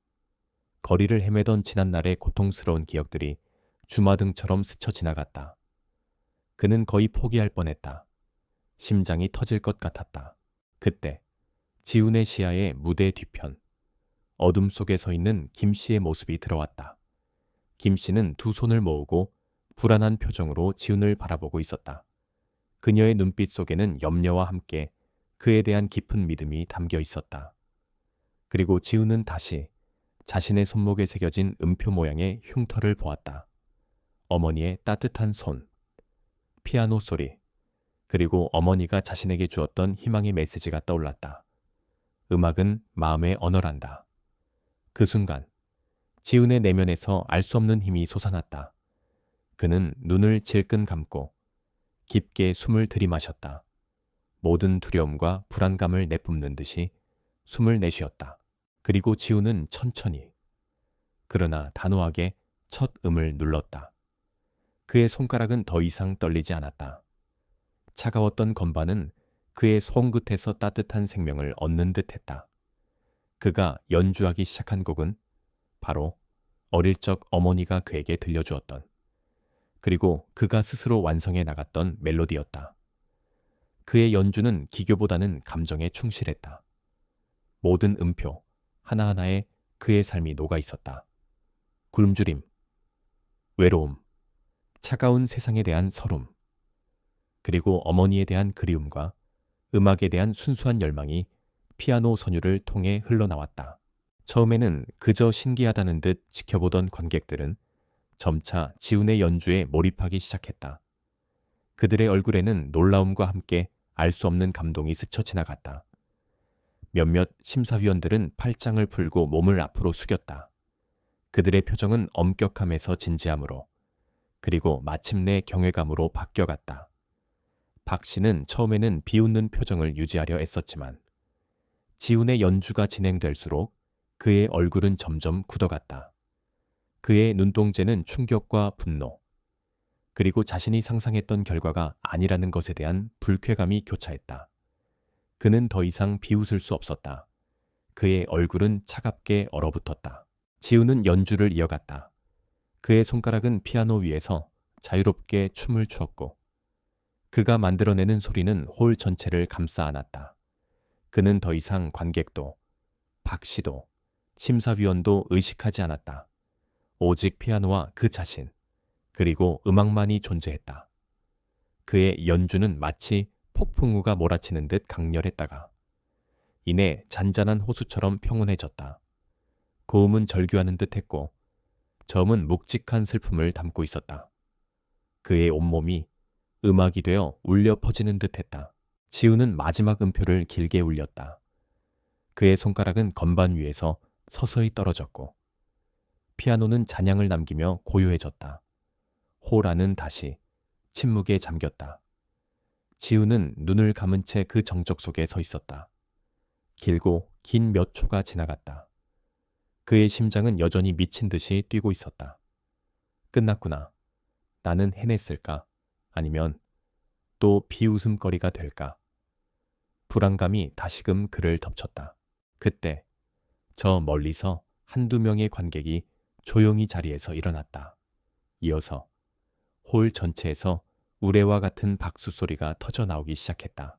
거리를 헤매던 지난날의 고통스러운 기억들이 주마등처럼 스쳐 지나갔다. 그는 거의 포기할 뻔했다. 심장이 터질 것 같았다. 그때 지훈의 시야에 무대 뒤편, 어둠 속에 서 있는 김 씨의 모습이 들어왔다. 김 씨는 두 손을 모으고 불안한 표정으로 지훈을 바라보고 있었다. 그녀의 눈빛 속에는 염려와 함께 그에 대한 깊은 믿음이 담겨 있었다. 그리고 지훈은 다시 자신의 손목에 새겨진 음표 모양의 흉터를 보았다. 어머니의 따뜻한 손, 피아노 소리, 그리고 어머니가 자신에게 주었던 희망의 메시지가 떠올랐다. 음악은 마음의 언어란다. 그 순간 지훈의 내면에서 알 수 없는 힘이 솟아났다. 그는 눈을 질끈 감고 깊게 숨을 들이마셨다. 모든 두려움과 불안감을 내뿜는 듯이 숨을 내쉬었다. 그리고 지훈은 천천히, 그러나 단호하게 첫 음을 눌렀다. 그의 손가락은 더 이상 떨리지 않았다. 차가웠던 건반은 그의 손끝에서 따뜻한 생명을 얻는 듯했다. 그가 연주하기 시작한 곡은 바로 어릴 적 어머니가 그에게 들려주었던, 그리고 그가 스스로 완성해 나갔던 멜로디였다. 그의 연주는 기교보다는 감정에 충실했다. 모든 음표 하나하나에 그의 삶이 녹아 있었다. 굶주림, 외로움, 차가운 세상에 대한 서름, 그리고 어머니에 대한 그리움과 음악에 대한 순수한 열망이 피아노 선율을 통해 흘러나왔다. 처음에는 그저 신기하다는 듯 지켜보던 관객들은 점차 지훈의 연주에 몰입하기 시작했다. 그들의 얼굴에는 놀라움과 함께 알 수 없는 감동이 스쳐 지나갔다. 몇몇 심사위원들은 팔짱을 풀고 몸을 앞으로 숙였다. 그들의 표정은 엄격함에서 진지함으로, 그리고 마침내 경외감으로 바뀌어갔다. 박 씨는 처음에는 비웃는 표정을 유지하려 애썼지만 지훈의 연주가 진행될수록 그의 얼굴은 점점 굳어갔다. 그의 눈동자는 충격과 분노, 그리고 자신이 상상했던 결과가 아니라는 것에 대한 불쾌감이 교차했다. 그는 더 이상 비웃을 수 없었다. 그의 얼굴은 차갑게 얼어붙었다. 지훈은 연주를 이어갔다. 그의 손가락은 피아노 위에서 자유롭게 춤을 추었고, 그가 만들어내는 소리는 홀 전체를 감싸 안았다. 그는 더 이상 관객도, 박 씨도, 심사위원도 의식하지 않았다. 오직 피아노와 그 자신, 그리고 음악만이 존재했다. 그의 연주는 마치 폭풍우가 몰아치는 듯 강렬했다가 이내 잔잔한 호수처럼 평온해졌다. 고음은 절규하는 듯했고 저음은 묵직한 슬픔을 담고 있었다. 그의 온몸이 음악이 되어 울려 퍼지는 듯했다. 지훈은 마지막 음표를 길게 울렸다. 그의 손가락은 건반 위에서 서서히 떨어졌고 피아노는 잔향을 남기며 고요해졌다. 홀안은 다시 침묵에 잠겼다. 지훈은 눈을 감은 채 그 정적 속에 서 있었다. 길고 긴 몇 초가 지나갔다. 그의 심장은 여전히 미친 듯이 뛰고 있었다. 끝났구나. 나는 해냈을까? 아니면 또 비웃음거리가 될까? 불안감이 다시금 그를 덮쳤다. 그때 저 멀리서 한두 명의 관객이 조용히 자리에서 일어났다. 이어서 홀 전체에서 우레와 같은 박수 소리가 터져 나오기 시작했다.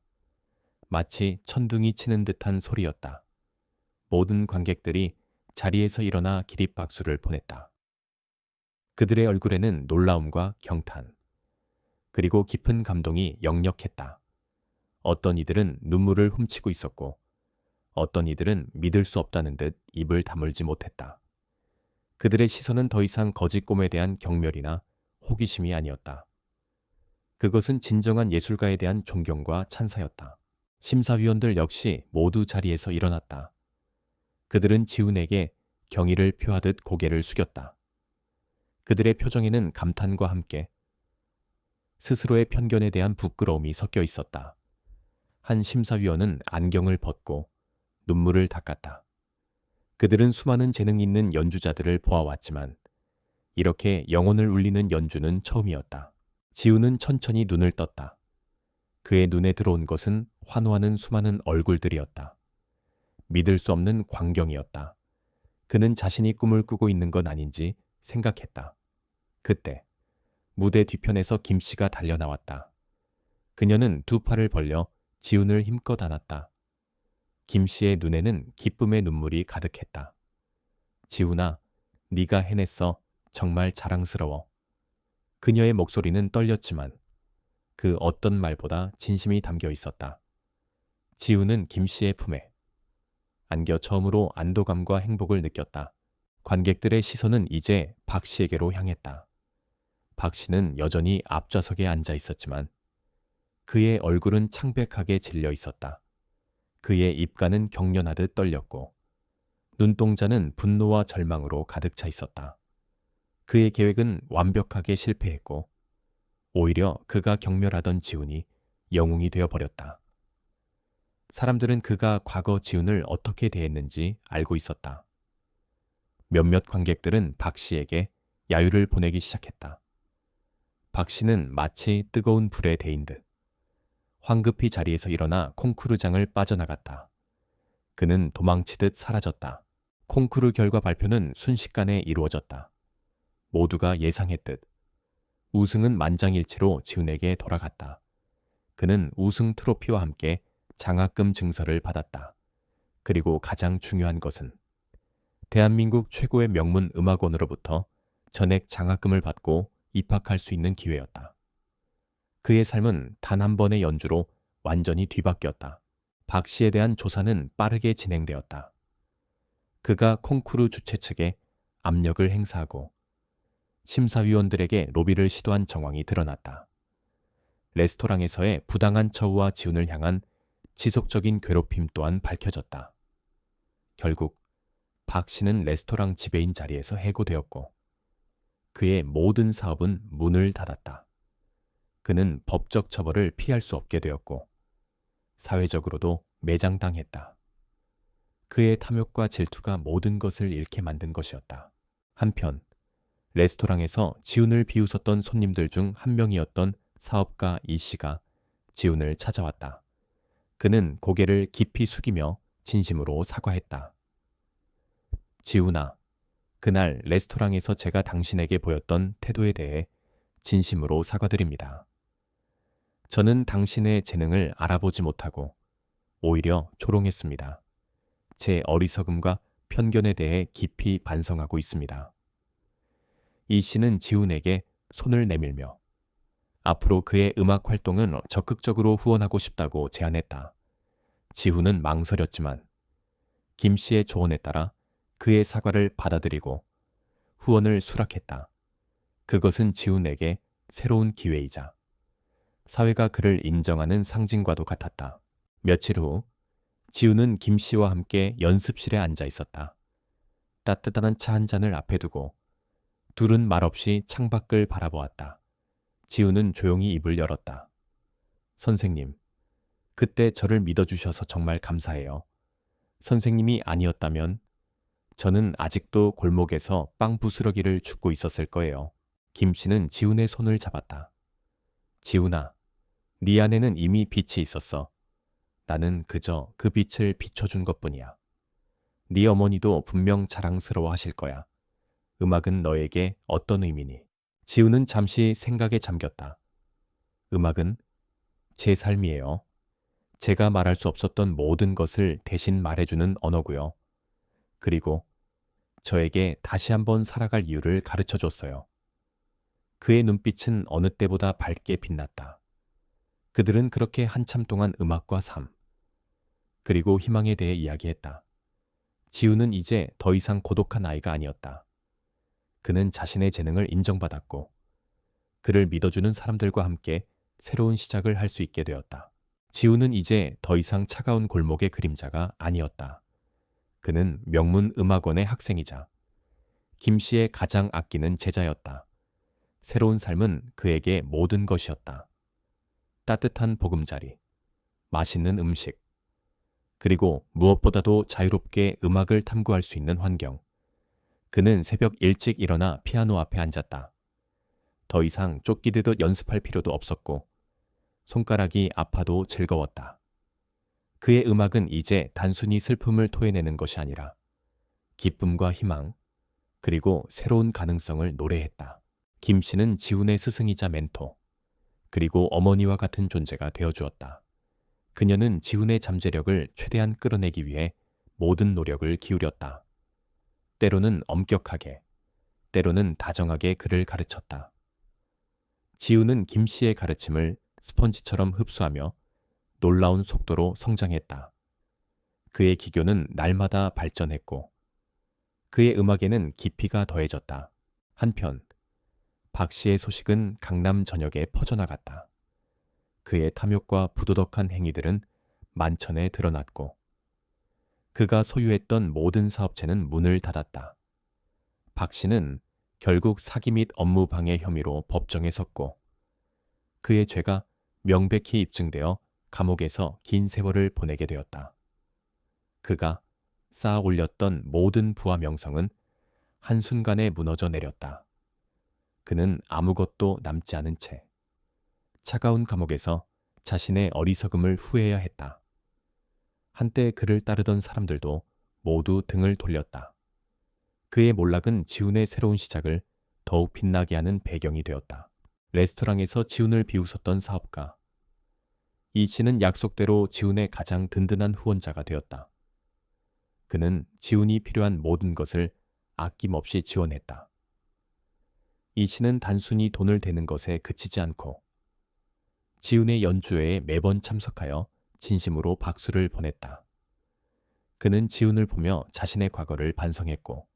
마치 천둥이 치는 듯한 소리였다. 모든 관객들이 자리에서 일어나 기립박수를 보냈다. 그들의 얼굴에는 놀라움과 경탄, 그리고 깊은 감동이 역력했다. 어떤 이들은 눈물을 훔치고 있었고, 어떤 이들은 믿을 수 없다는 듯 입을 다물지 못했다. 그들의 시선은 더 이상 거짓 꿈에 대한 경멸이나 호기심이 아니었다. 그것은 진정한 예술가에 대한 존경과 찬사였다. 심사위원들 역시 모두 자리에서 일어났다. 그들은 지훈에게 경의를 표하듯 고개를 숙였다. 그들의 표정에는 감탄과 함께 스스로의 편견에 대한 부끄러움이 섞여 있었다. 한 심사위원은 안경을 벗고 눈물을 닦았다. 그들은 수많은 재능 있는 연주자들을 보아왔지만 이렇게 영혼을 울리는 연주는 처음이었다. 지훈은 천천히 눈을 떴다. 그의 눈에 들어온 것은 환호하는 수많은 얼굴들이었다. 믿을 수 없는 광경이었다. 그는 자신이 꿈을 꾸고 있는 건 아닌지 생각했다. 그때 무대 뒤편에서 김씨가 달려나왔다. 그녀는 두 팔을 벌려 지훈을 힘껏 안았다. 김씨의 눈에는 기쁨의 눈물이 가득했다. 지훈아, 네가 해냈어. 정말 자랑스러워. 그녀의 목소리는 떨렸지만 그 어떤 말보다 진심이 담겨 있었다. 지훈은 김씨의 품에 안겨 처음으로 안도감과 행복을 느꼈다. 관객들의 시선은 이제 박 씨에게로 향했다. 박 씨는 여전히 앞좌석에 앉아 있었지만 그의 얼굴은 창백하게 질려 있었다. 그의 입가는 경련하듯 떨렸고 눈동자는 분노와 절망으로 가득 차 있었다. 그의 계획은 완벽하게 실패했고 오히려 그가 경멸하던 지훈이 영웅이 되어버렸다. 사람들은 그가 과거 지훈을 어떻게 대했는지 알고 있었다. 몇몇 관객들은 박 씨에게 야유를 보내기 시작했다. 박 씨는 마치 뜨거운 불에 데인 듯 황급히 자리에서 일어나 콩쿠르장을 빠져나갔다. 그는 도망치듯 사라졌다. 콩쿠르 결과 발표는 순식간에 이루어졌다. 모두가 예상했듯 우승은 만장일치로 지훈에게 돌아갔다. 그는 우승 트로피와 함께 장학금 증서를 받았다. 그리고 가장 중요한 것은 대한민국 최고의 명문 음악원으로부터 전액 장학금을 받고 입학할 수 있는 기회였다. 그의 삶은 단 한 번의 연주로 완전히 뒤바뀌었다. 박 씨에 대한 조사는 빠르게 진행되었다. 그가 콩쿠르 주최 측에 압력을 행사하고 심사위원들에게 로비를 시도한 정황이 드러났다. 레스토랑에서의 부당한 처우와 지훈을 향한 지속적인 괴롭힘 또한 밝혀졌다. 결국 박 씨는 레스토랑 지배인 자리에서 해고되었고 그의 모든 사업은 문을 닫았다. 그는 법적 처벌을 피할 수 없게 되었고 사회적으로도 매장당했다. 그의 탐욕과 질투가 모든 것을 잃게 만든 것이었다. 한편 레스토랑에서 지훈을 비웃었던 손님들 중 한 명이었던 사업가 이 씨가 지훈을 찾아왔다. 그는 고개를 깊이 숙이며 진심으로 사과했다. 지훈아, 그날 레스토랑에서 제가 당신에게 보였던 태도에 대해 진심으로 사과드립니다. 저는 당신의 재능을 알아보지 못하고 오히려 조롱했습니다. 제 어리석음과 편견에 대해 깊이 반성하고 있습니다. 이 씨는 지훈에게 손을 내밀며 앞으로 그의 음악 활동은 적극적으로 후원하고 싶다고 제안했다. 지훈은 망설였지만 김 씨의 조언에 따라 그의 사과를 받아들이고 후원을 수락했다. 그것은 지훈에게 새로운 기회이자 사회가 그를 인정하는 상징과도 같았다. 며칠 후 지훈은 김 씨와 함께 연습실에 앉아 있었다. 따뜻한 차 한 잔을 앞에 두고 둘은 말없이 창밖을 바라보았다. 지훈은 조용히 입을 열었다. 선생님, 그때 저를 믿어주셔서 정말 감사해요. 선생님이 아니었다면 저는 아직도 골목에서 빵 부스러기를 줍고 있었을 거예요. 김 씨는 지훈의 손을 잡았다. 지훈아, 네 안에는 이미 빛이 있었어. 나는 그저 그 빛을 비춰준 것뿐이야. 네 어머니도 분명 자랑스러워 하실 거야. 음악은 너에게 어떤 의미니? 지훈은 잠시 생각에 잠겼다. 음악은 제 삶이에요. 제가 말할 수 없었던 모든 것을 대신 말해주는 언어고요. 그리고 저에게 다시 한번 살아갈 이유를 가르쳐줬어요. 그의 눈빛은 어느 때보다 밝게 빛났다. 그들은 그렇게 한참 동안 음악과 삶, 그리고 희망에 대해 이야기했다. 지훈은 이제 더 이상 고독한 아이가 아니었다. 그는 자신의 재능을 인정받았고 그를 믿어주는 사람들과 함께 새로운 시작을 할 수 있게 되었다. 지훈은 이제 더 이상 차가운 골목의 그림자가 아니었다. 그는 명문 음악원의 학생이자 김 씨의 가장 아끼는 제자였다. 새로운 삶은 그에게 모든 것이었다. 따뜻한 보금자리, 맛있는 음식, 그리고 무엇보다도 자유롭게 음악을 탐구할 수 있는 환경. 그는 새벽 일찍 일어나 피아노 앞에 앉았다. 더 이상 쫓기듯 연습할 필요도 없었고 손가락이 아파도 즐거웠다. 그의 음악은 이제 단순히 슬픔을 토해내는 것이 아니라 기쁨과 희망, 그리고 새로운 가능성을 노래했다. 김 씨는 지훈의 스승이자 멘토, 그리고 어머니와 같은 존재가 되어주었다. 그녀는 지훈의 잠재력을 최대한 끌어내기 위해 모든 노력을 기울였다. 때로는 엄격하게, 때로는 다정하게 그를 가르쳤다. 지훈은 김 씨의 가르침을 스펀지처럼 흡수하며 놀라운 속도로 성장했다. 그의 기교는 날마다 발전했고 그의 음악에는 깊이가 더해졌다. 한편 박 씨의 소식은 강남 전역에 퍼져나갔다. 그의 탐욕과 부도덕한 행위들은 만천에 드러났고 그가 소유했던 모든 사업체는 문을 닫았다. 박 씨는 결국 사기 및 업무방해 혐의로 법정에 섰고 그의 죄가 명백히 입증되어 감옥에서 긴 세월을 보내게 되었다. 그가 쌓아 올렸던 모든 부와 명성은 한순간에 무너져 내렸다. 그는 아무것도 남지 않은 채 차가운 감옥에서 자신의 어리석음을 후회해야 했다. 한때 그를 따르던 사람들도 모두 등을 돌렸다. 그의 몰락은 지훈의 새로운 시작을 더욱 빛나게 하는 배경이 되었다. 레스토랑에서 지훈을 비웃었던 사업가. 이 씨는 약속대로 지훈의 가장 든든한 후원자가 되었다. 그는 지훈이 필요한 모든 것을 아낌없이 지원했다. 이 씨는 단순히 돈을 대는 것에 그치지 않고 지훈의 연주회에 매번 참석하여 진심으로 박수를 보냈다. 그는 지훈을 보며 자신의 과거를 반성했고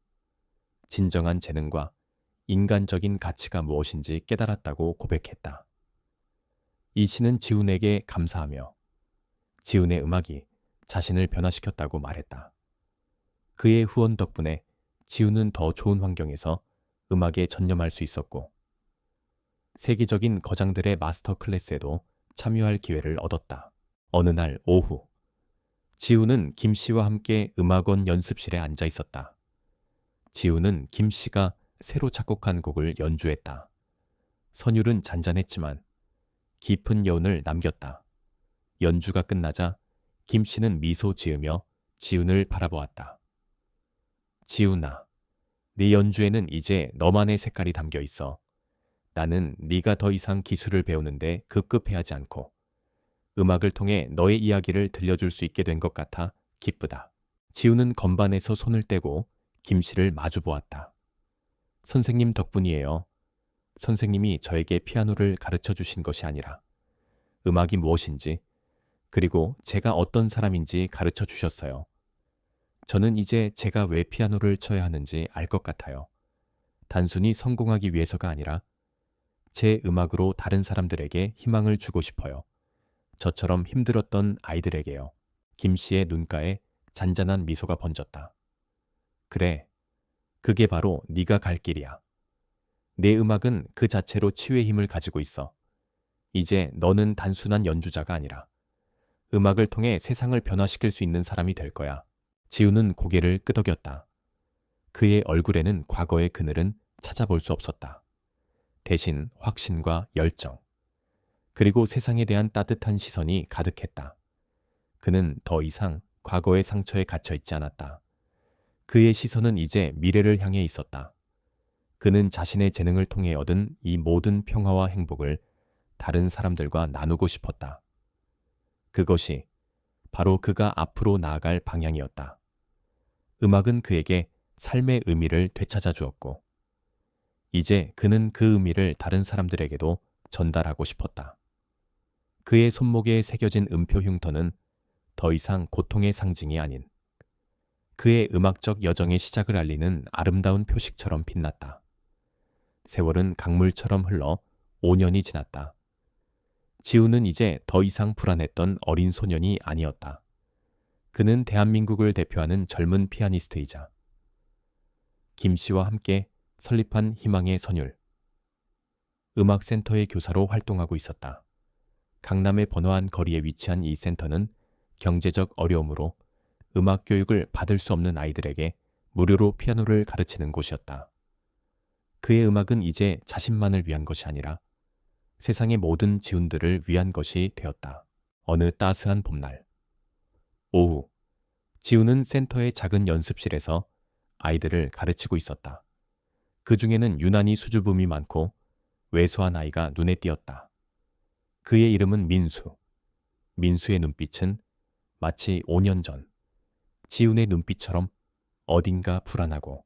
진정한 재능과 인간적인 가치가 무엇인지 깨달았다고 고백했다. 이 씨는 지훈에게 감사하며 지훈의 음악이 자신을 변화시켰다고 말했다. 그의 후원 덕분에 지훈은 더 좋은 환경에서 음악에 전념할 수 있었고 세계적인 거장들의 마스터 클래스에도 참여할 기회를 얻었다. 어느 날 오후 지훈은 김 씨와 함께 음악원 연습실에 앉아 있었다. 지훈은 김 씨가 새로 작곡한 곡을 연주했다. 선율은 잔잔했지만 깊은 여운을 남겼다. 연주가 끝나자 김 씨는 미소 지으며 지훈을 바라보았다. 지훈아, 네 연주에는 이제 너만의 색깔이 담겨 있어. 나는 네가 더 이상 기술을 배우는데 급급해하지 않고 음악을 통해 너의 이야기를 들려줄 수 있게 된 것 같아 기쁘다. 지훈은 건반에서 손을 떼고 김 씨를 마주 보았다. 선생님 덕분이에요. 선생님이 저에게 피아노를 가르쳐 주신 것이 아니라 음악이 무엇인지 그리고 제가 어떤 사람인지 가르쳐 주셨어요. 저는 이제 제가 왜 피아노를 쳐야 하는지 알 것 같아요. 단순히 성공하기 위해서가 아니라 제 음악으로 다른 사람들에게 희망을 주고 싶어요. 저처럼 힘들었던 아이들에게요. 김 씨의 눈가에 잔잔한 미소가 번졌다. 그래, 그게 바로 네가 갈 길이야. 내 음악은 그 자체로 치유의 힘을 가지고 있어. 이제 너는 단순한 연주자가 아니라 음악을 통해 세상을 변화시킬 수 있는 사람이 될 거야. 지훈은 고개를 끄덕였다. 그의 얼굴에는 과거의 그늘은 찾아볼 수 없었다. 대신 확신과 열정, 그리고 세상에 대한 따뜻한 시선이 가득했다. 그는 더 이상 과거의 상처에 갇혀 있지 않았다. 그의 시선은 이제 미래를 향해 있었다. 그는 자신의 재능을 통해 얻은 이 모든 평화와 행복을 다른 사람들과 나누고 싶었다. 그것이 바로 그가 앞으로 나아갈 방향이었다. 음악은 그에게 삶의 의미를 되찾아 주었고, 이제 그는 그 의미를 다른 사람들에게도 전달하고 싶었다. 그의 손목에 새겨진 음표 흉터는 더 이상 고통의 상징이 아닌 그의 음악적 여정의 시작을 알리는 아름다운 표식처럼 빛났다. 세월은 강물처럼 흘러 5년이 지났다. 지훈은 이제 더 이상 불안했던 어린 소년이 아니었다. 그는 대한민국을 대표하는 젊은 피아니스트이자 김 씨와 함께 설립한 희망의 선율 음악센터의 교사로 활동하고 있었다. 강남의 번화한 거리에 위치한 이 센터는 경제적 어려움으로 음악 교육을 받을 수 없는 아이들에게 무료로 피아노를 가르치는 곳이었다. 그의 음악은 이제 자신만을 위한 것이 아니라 세상의 모든 지훈들을 위한 것이 되었다. 어느 따스한 봄날. 오후, 지훈은 센터의 작은 연습실에서 아이들을 가르치고 있었다. 그 중에는 유난히 수줍음이 많고 왜소한 아이가 눈에 띄었다. 그의 이름은 민수. 민수의 눈빛은 마치 5년 전 지훈의 눈빛처럼 어딘가 불안하고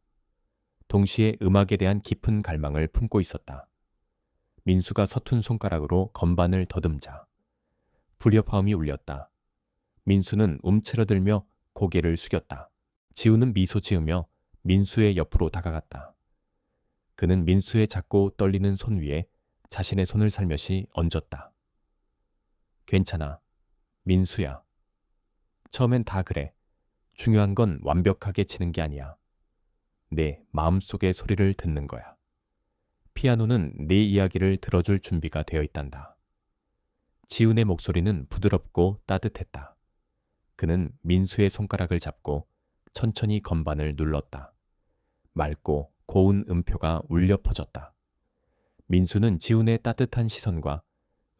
동시에 음악에 대한 깊은 갈망을 품고 있었다. 민수가 서툰 손가락으로 건반을 더듬자 불협화음이 울렸다. 민수는 움츠러들며 고개를 숙였다. 지훈은 미소 지으며 민수의 옆으로 다가갔다. 그는 민수의 작고 떨리는 손 위에 자신의 손을 살며시 얹었다. 괜찮아, 민수야. 처음엔 다 그래. 중요한 건 완벽하게 치는 게 아니야. 내 마음속의 소리를 듣는 거야. 피아노는 네 이야기를 들어줄 준비가 되어 있단다. 지훈의 목소리는 부드럽고 따뜻했다. 그는 민수의 손가락을 잡고 천천히 건반을 눌렀다. 맑고 고운 음표가 울려 퍼졌다. 민수는 지훈의 따뜻한 시선과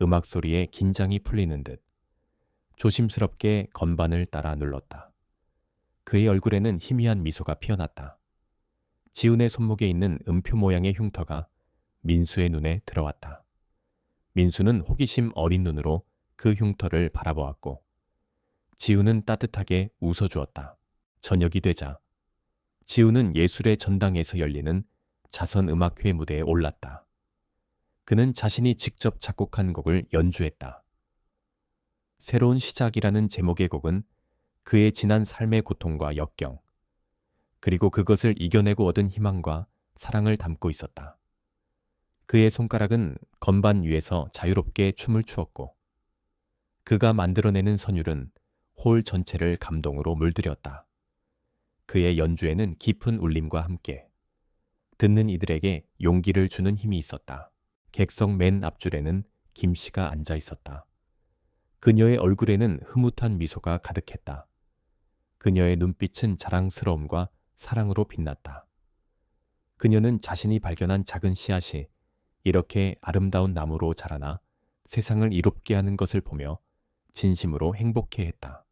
음악 소리에 긴장이 풀리는 듯 조심스럽게 건반을 따라 눌렀다. 그의 얼굴에는 희미한 미소가 피어났다. 지훈의 손목에 있는 음표 모양의 흉터가 민수의 눈에 들어왔다. 민수는 호기심 어린 눈으로 그 흉터를 바라보았고 지훈은 따뜻하게 웃어주었다. 저녁이 되자 지훈은 예술의 전당에서 열리는 자선음악회 무대에 올랐다. 그는 자신이 직접 작곡한 곡을 연주했다. 새로운 시작이라는 제목의 곡은 그의 지난 삶의 고통과 역경, 그리고 그것을 이겨내고 얻은 희망과 사랑을 담고 있었다. 그의 손가락은 건반 위에서 자유롭게 춤을 추었고 그가 만들어내는 선율은 홀 전체를 감동으로 물들였다. 그의 연주에는 깊은 울림과 함께 듣는 이들에게 용기를 주는 힘이 있었다. 객석 맨 앞줄에는 김 씨가 앉아 있었다. 그녀의 얼굴에는 흐뭇한 미소가 가득했다. 그녀의 눈빛은 자랑스러움과 사랑으로 빛났다. 그녀는 자신이 발견한 작은 씨앗이 이렇게 아름다운 나무로 자라나 세상을 이롭게 하는 것을 보며 진심으로 행복해했다.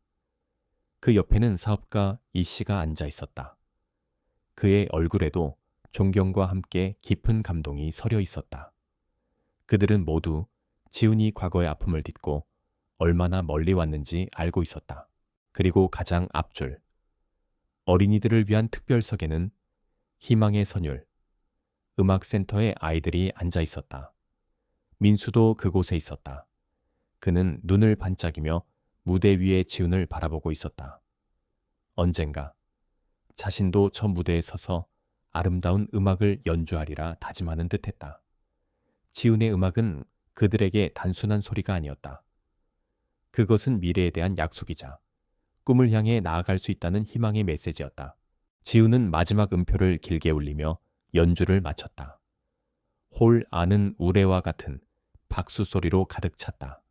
그 옆에는 사업가 이 씨가 앉아 있었다. 그의 얼굴에도 존경과 함께 깊은 감동이 서려 있었다. 그들은 모두 지훈이 과거의 아픔을 딛고 얼마나 멀리 왔는지 알고 있었다. 그리고 가장 앞줄, 어린이들을 위한 특별석에는 희망의 선율, 음악센터의 아이들이 앉아 있었다. 민수도 그곳에 있었다. 그는 눈을 반짝이며 무대 위의 지훈을 바라보고 있었다. 언젠가 자신도 저 무대에 서서 아름다운 음악을 연주하리라 다짐하는 듯했다. 지훈의 음악은 그들에게 단순한 소리가 아니었다. 그것은 미래에 대한 약속이자 꿈을 향해 나아갈 수 있다는 희망의 메시지였다. 지훈은 마지막 음표를 길게 울리며 연주를 마쳤다. 홀 안은 우레와 같은 박수 소리로 가득 찼다.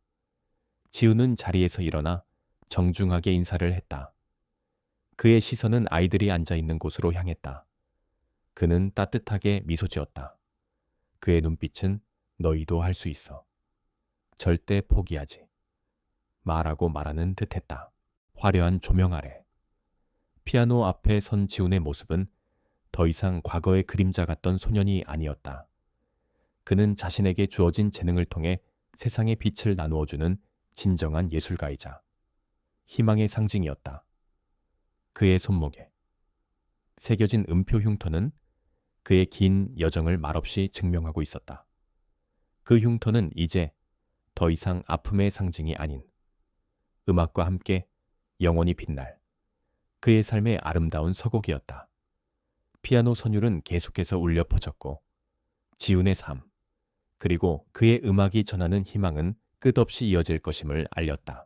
지훈은 자리에서 일어나 정중하게 인사를 했다. 그의 시선은 아이들이 앉아 있는 곳으로 향했다. 그는 따뜻하게 미소 지었다. 그의 눈빛은 너희도 할 수 있어. 절대 포기하지. 말하고 말하는 듯했다. 화려한 조명 아래 피아노 앞에 선 지훈의 모습은 더 이상 과거의 그림자 같던 소년이 아니었다. 그는 자신에게 주어진 재능을 통해 세상의 빛을 나누어주는 진정한 예술가이자 희망의 상징이었다. 그의 손목에 새겨진 음표 흉터는 그의 긴 여정을 말없이 증명하고 있었다. 그 흉터는 이제 더 이상 아픔의 상징이 아닌 음악과 함께 영원히 빛날 그의 삶의 아름다운 서곡이었다. 피아노 선율은 계속해서 울려 퍼졌고 지훈의 삶, 그리고 그의 음악이 전하는 희망은 끝없이 이어질 것임을 알렸다.